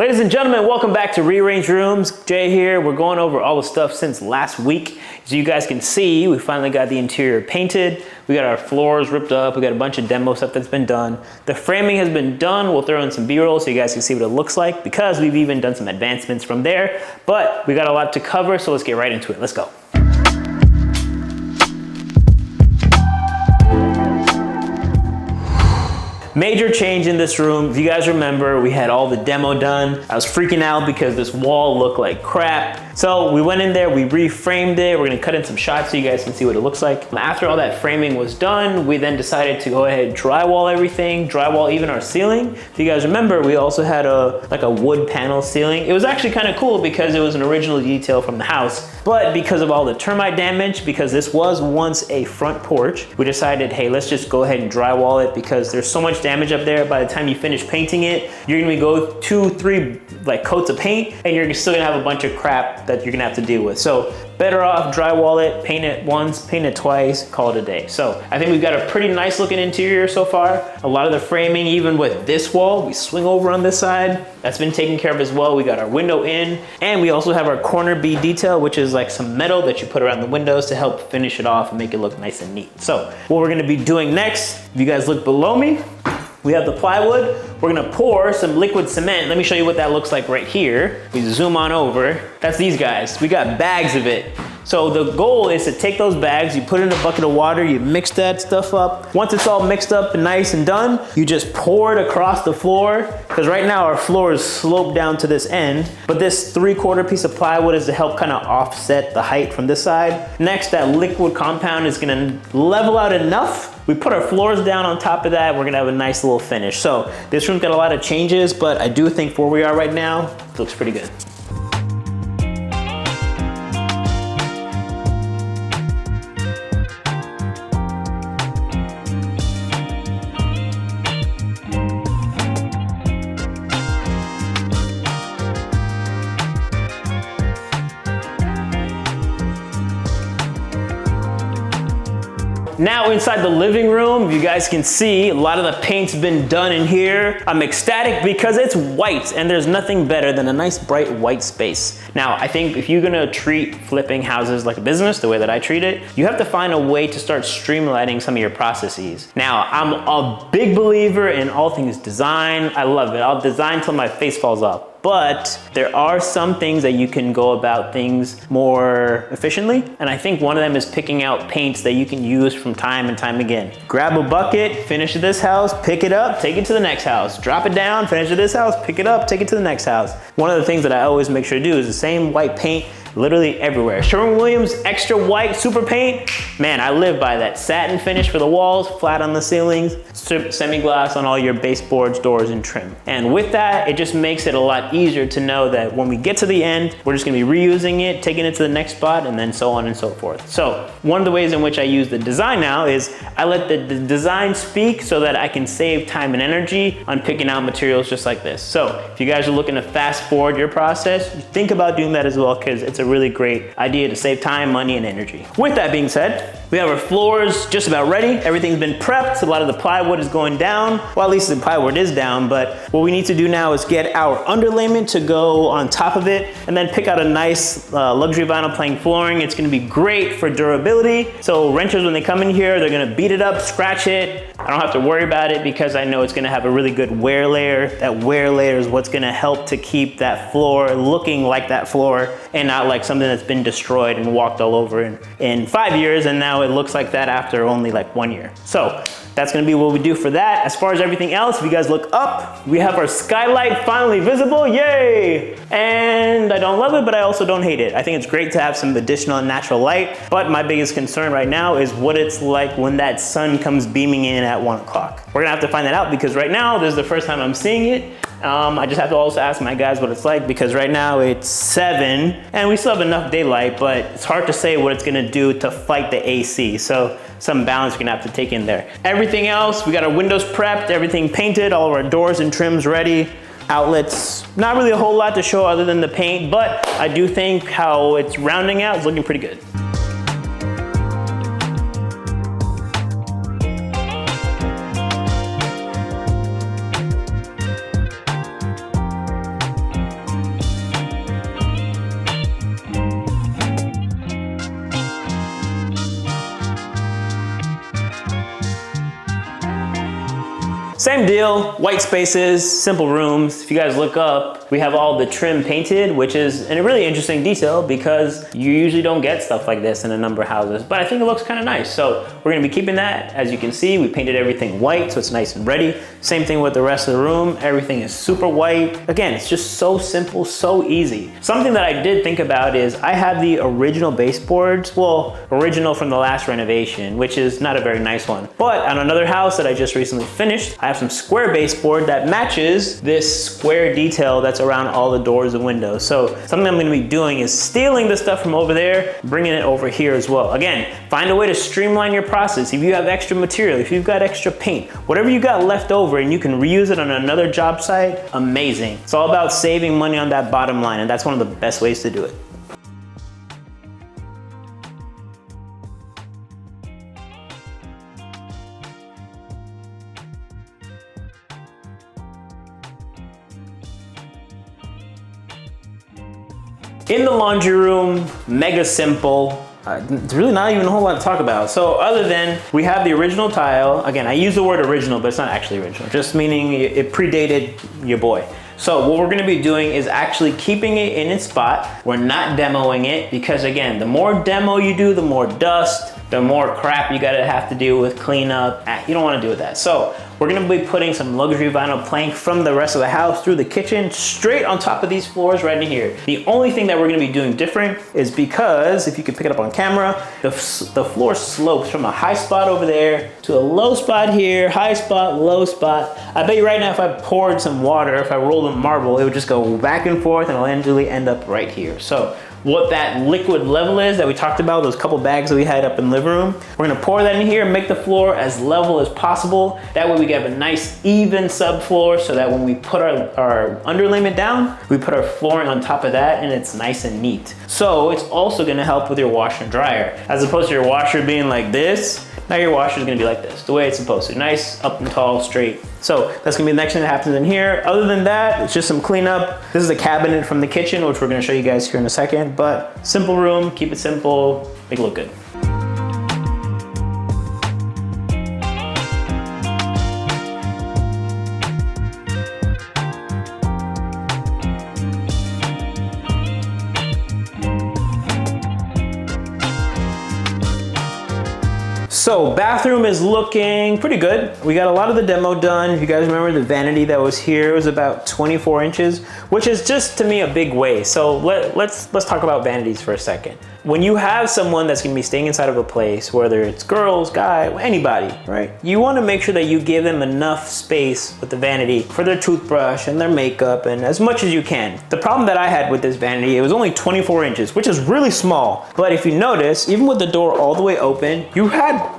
Ladies and gentlemen, welcome back to Rearrange Rooms. Jay here. We're going over all the stuff since last week. As you guys can see, we finally got the interior painted. We got our floors ripped up. We got a bunch of demo stuff that's been done. The framing has been done. We'll throw in some B-roll so you guys can see what it looks like because we've even done some advancements from there. But we got a lot to cover, so let's get right into it. Let's go. Major change in this room. If you guys remember, we had all the demo done. I was freaking out because this wall looked like crap. So we went in there, we reframed it. We're gonna cut in some shots so you guys can see what it looks like. After all that framing was done, we then decided to go ahead and drywall everything, drywall even our ceiling. If you guys remember, we also had a wood panel ceiling. It was actually kind of cool because it was an original detail from the house, but because of all the termite damage, because this was once a front porch, we decided, hey, let's just go ahead and drywall it because there's so much damage up there. By the time you finish painting it, you're gonna go 2-3 like coats of paint and you're still gonna have a bunch of crap that you're gonna have to deal with. So better off drywall it, paint it once, paint it twice, call it a day. So I think we've got a pretty nice looking interior so far. A lot of the framing, even with this wall, we swing over on this side, that's been taken care of as well. We got our window in, and we also have our corner bead detail, which is like some metal that you put around the windows to help finish it off and make it look nice and neat. So what we're gonna be doing next, if you guys look below me, we have the plywood. We're gonna pour some liquid cement. Let me show you what that looks like right here. We zoom on over. That's these guys. We got bags of it. So the goal is to take those bags, you put it in a bucket of water, you mix that stuff up. Once it's all mixed up and nice and done, you just pour it across the floor, because right now our floor is sloped down to this end, but this 3/4 piece of plywood is to help kind of offset the height from this side. Next, that liquid compound is gonna level out enough. We put our floors down on top of that, we're gonna have a nice little finish. So this room's got a lot of changes, but I do think for where we are right now, it looks pretty good. Now inside the living room, you guys can see a lot of the paint's been done in here. I'm ecstatic because it's white and there's nothing better than a nice bright white space. Now, I think if you're gonna treat flipping houses like a business, the way that I treat it, you have to find a way to start streamlining some of your processes. Now, I'm a big believer in all things design. I love it. I'll design till my face falls off. But there are some things that you can go about things more efficiently. And I think one of them is picking out paints that you can use from time and time again. Grab a bucket, finish this house, pick it up, take it to the next house. Drop it down, finish this house, pick it up, take it to the next house. One of the things that I always make sure to do is the same white paint literally everywhere. Sherwin-Williams extra white super paint, man, I live by that. Satin finish for the walls, flat on the ceilings, semi-gloss on all your baseboards, doors, and trim. And with that, it just makes it a lot easier to know that when we get to the end, we're just gonna be reusing it, taking it to the next spot, and then so on and so forth. So one of the ways in which I use the design now is I let the design speak so that I can save time and energy on picking out materials just like this. So if you guys are looking to fast forward your process, think about doing that as well, because it's a really great idea to save time, money, and energy. With that being said, we have our floors just about ready. Everything's been prepped. A lot of the plywood is going down. Well, at least the plywood is down, but what we need to do now is get our underlayment to go on top of it and then pick out a nice luxury vinyl plank flooring. It's gonna be great for durability. So renters, when they come in here, they're gonna beat it up, scratch it. I don't have to worry about it because I know it's gonna have a really good wear layer. That wear layer is what's gonna help to keep that floor looking like that floor and not like something that's been destroyed and walked all over in 5 years, and now it looks like that after only like 1 year. So that's gonna be what we do for that. As far as everything else, if you guys look up, we have our skylight finally visible, yay! And I don't love it, but I also don't hate it. I think it's great to have some additional natural light, but my biggest concern right now is what it's like when that sun comes beaming in at 1 o'clock. We're gonna have to find that out because right now, this is the first time I'm seeing it. I just have to also ask my guys what it's like because right now it's 7 and we still have enough daylight, but it's hard to say what it's gonna do to fight the AC. So some balance you're gonna have to take in there. Everything else, we got our windows prepped, everything painted, all of our doors and trims ready. Outlets, not really a whole lot to show other than the paint, but I do think how it's rounding out is looking pretty good. Same deal, white spaces, simple rooms. If you guys look up, we have all the trim painted, which is a really interesting detail because you usually don't get stuff like this in a number of houses, but I think it looks kind of nice. So we're gonna be keeping that. As you can see, we painted everything white, so it's nice and ready. Same thing with the rest of the room. Everything is super white. Again, it's just so simple, so easy. Something that I did think about is I have the original baseboards, well, original from the last renovation, which is not a very nice one. But on another house that I just recently finished, I have some square baseboard that matches this square detail that's around all the doors and windows. So something I'm gonna be doing is stealing the stuff from over there, bringing it over here as well. Again, find a way to streamline your process. If you have extra material, if you've got extra paint, whatever you got left over and you can reuse it on another job site, amazing. It's all about saving money on that bottom line, and that's one of the best ways to do it. In the laundry room, mega simple. It's really not even a whole lot to talk about. So other than we have the original tile, again, I use the word original, but it's not actually original, just meaning it predated your boy. So what we're gonna be doing is actually keeping it in its spot. We're not demoing it because again, the more demo you do, the more dust, the more crap you gotta have to deal with cleanup. You don't wanna deal with that. So we're gonna be putting some luxury vinyl plank from the rest of the house through the kitchen, straight on top of these floors right in here. The only thing that we're gonna be doing different is because, if you can pick it up on camera, the floor slopes from a high spot over there to a low spot here, high spot, low spot. I bet you right now if I poured some water, if I rolled a marble, it would just go back and forth and eventually end up right here. So what that liquid level is that we talked about, those couple bags that we had up in the living room, we're gonna pour that in here and make the floor as level as possible. That way we get a nice even subfloor so that when we put our underlayment down, we put our flooring on top of that and it's nice and neat. So it's also gonna help with your washer and dryer. As opposed to your washer being like this, now your washer is gonna be like this, the way it's supposed to. Nice, up and tall, straight. So that's gonna be the next thing that happens in here. Other than that, it's just some cleanup. This is a cabinet from the kitchen, which we're gonna show you guys here in a second, but simple room, keep it simple, make it look good. So bathroom is looking pretty good. We got a lot of the demo done. If you guys remember the vanity that was here, it was about 24 inches, which is just to me a big waste. So let's talk about vanities for a second. When you have someone that's gonna be staying inside of a place, whether it's girls, guy, anybody, right? You wanna make sure that you give them enough space with the vanity for their toothbrush and their makeup and as much as you can. The problem that I had with this vanity, it was only 24 inches, which is really small. But if you notice, even with the door all the way open,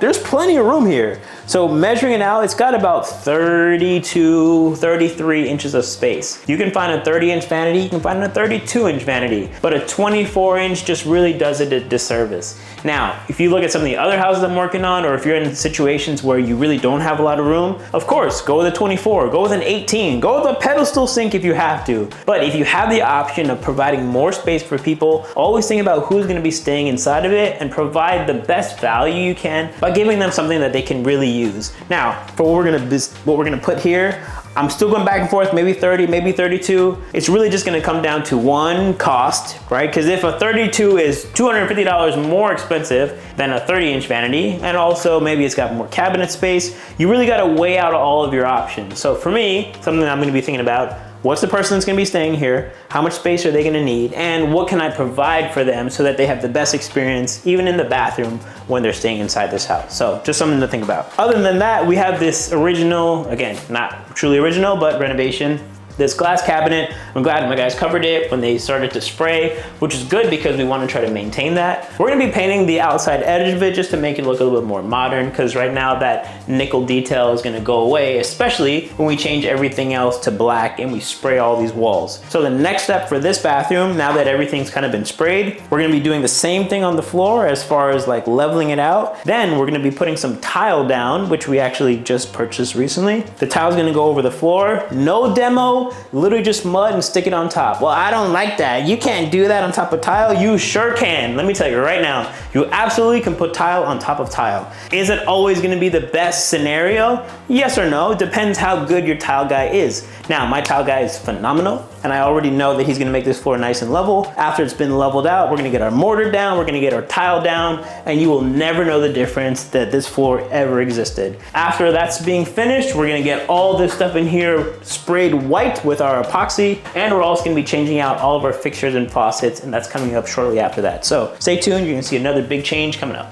there's plenty of room here. So measuring it out, it's got about 32, 33 inches of space. You can find a 30-inch vanity, you can find a 32-inch vanity, but a 24-inch just really does it a disservice. Now, if you look at some of the other houses I'm working on, or if you're in situations where you really don't have a lot of room, of course, go with a 24, go with an 18, go with a pedestal sink if you have to. But if you have the option of providing more space for people, always think about who's gonna be staying inside of it and provide the best value you can by giving them something that they can really use. Now, for what we're gonna put here, I'm still going back and forth, maybe 30, maybe 32. It's really just gonna come down to one, cost, right? Because if a 32 is $250 more expensive than a 30-inch vanity, and also maybe it's got more cabinet space, you really gotta weigh out all of your options. So for me, something I'm gonna be thinking about, what's the person that's gonna be staying here? How much space are they gonna need? And what can I provide for them so that they have the best experience, even in the bathroom, when they're staying inside this house? So just something to think about. Other than that, we have this original, again, not truly original, but renovation. This glass cabinet, I'm glad my guys covered it when they started to spray, which is good because we want to try to maintain that. We're gonna be painting the outside edge of it just to make it look a little bit more modern, because right now that nickel detail is gonna go away, especially when we change everything else to black and we spray all these walls. So the next step for this bathroom, now that everything's kind of been sprayed, we're gonna be doing the same thing on the floor as far as like leveling it out. Then we're gonna be putting some tile down, which we actually just purchased recently. The tile's gonna go over the floor. No demo, simple, literally just mud and stick it on top. Well, I don't like that. You can't do that on top of tile. You sure can. Let me tell you right now, you absolutely can put tile on top of tile. Is it always gonna be the best scenario? Yes or no, it depends how good your tile guy is. Now, my tile guy is phenomenal, and I already know that he's gonna make this floor nice and level. After it's been leveled out, we're gonna get our mortar down, we're gonna get our tile down, and you will never know the difference that this floor ever existed. After that's being finished, we're gonna get all this stuff in here sprayed white with our epoxy, and we're also gonna be changing out all of our fixtures and faucets, and that's coming up shortly after that. So stay tuned, you're gonna see another big change coming up.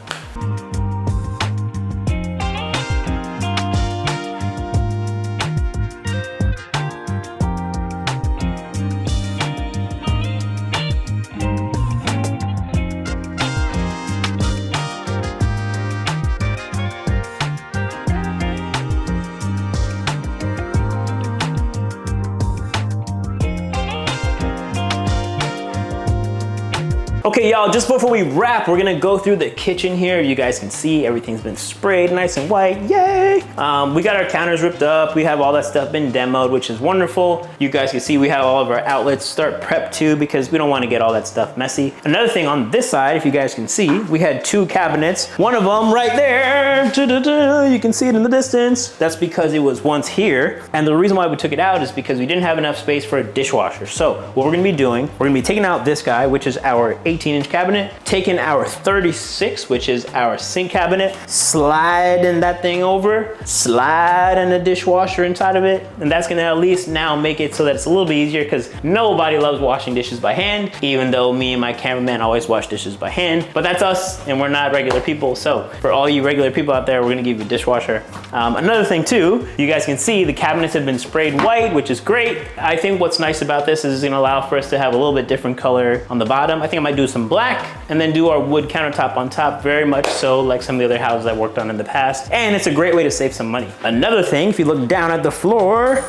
Okay, y'all, just before we wrap, we're gonna go through the kitchen here. You guys can see everything's been sprayed nice and white, yay! We got our counters ripped up. We have all that stuff been demoed, which is wonderful. You guys can see we have all of our outlets start prep too, because we don't wanna get all that stuff messy. Another thing on this side, if you guys can see, we had 2 cabinets. One of them right there, you can see it in the distance. That's because it was once here. And the reason why we took it out is because we didn't have enough space for a dishwasher. So what we're gonna be doing, we're gonna be taking out this guy, which is our 18-inch cabinet, taking our 36, which is our sink cabinet, sliding that thing over, sliding a dishwasher inside of it, and that's gonna at least now make it so that it's a little bit easier, because nobody loves washing dishes by hand, even though me and my cameraman always wash dishes by hand, but that's us, and we're not regular people. So for all you regular people out there, we're gonna give you a dishwasher. Another thing too, you guys can see the cabinets have been sprayed white, which is great. I think what's nice about this is it's gonna allow for us to have a little bit different color on the bottom. I think I might do some black, and then do our wood countertop on top, very much so like some of the other houses I worked on in the past. And it's a great way to save some money. Another thing, if you look down at the floor,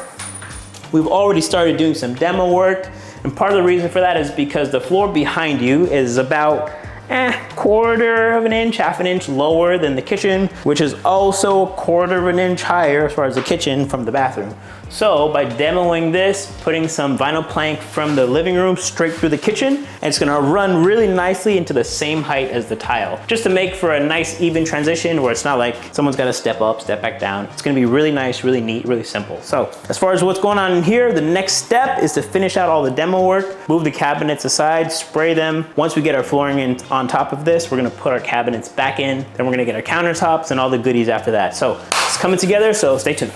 we've already started doing some demo work. And part of the reason for that is because the floor behind you is about quarter of an inch, half an inch lower than the kitchen, which is also a quarter of an inch higher as far as the kitchen from the bathroom. So by demoing this, putting some vinyl plank from the living room straight through the kitchen, and it's gonna run really nicely into the same height as the tile, just to make for a nice even transition where it's not like someone's gotta step up, step back down. It's gonna be really nice, really neat, really simple. So as far as what's going on in here, the next step is to finish out all the demo work, move the cabinets aside, spray them. Once we get our flooring in on top of this, we're gonna put our cabinets back in, then we're gonna get our countertops and all the goodies after that. So it's coming together, so stay tuned.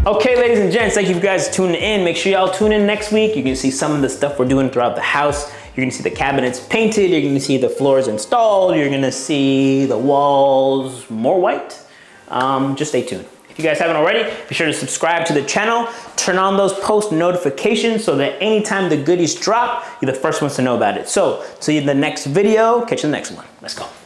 Okay, ladies and gents, thank you guys for tuning in. Make sure y'all tune in next week. You can see some of the stuff we're doing throughout the house. You're gonna see the cabinets painted, you're gonna see the floors installed, you're gonna see the walls more white. Just stay tuned. If you guys haven't already, be sure to subscribe to the channel, turn on those post notifications so that anytime the goodies drop, you're the first ones to know about it. So, see you in the next video, catch you in the next one. Let's go.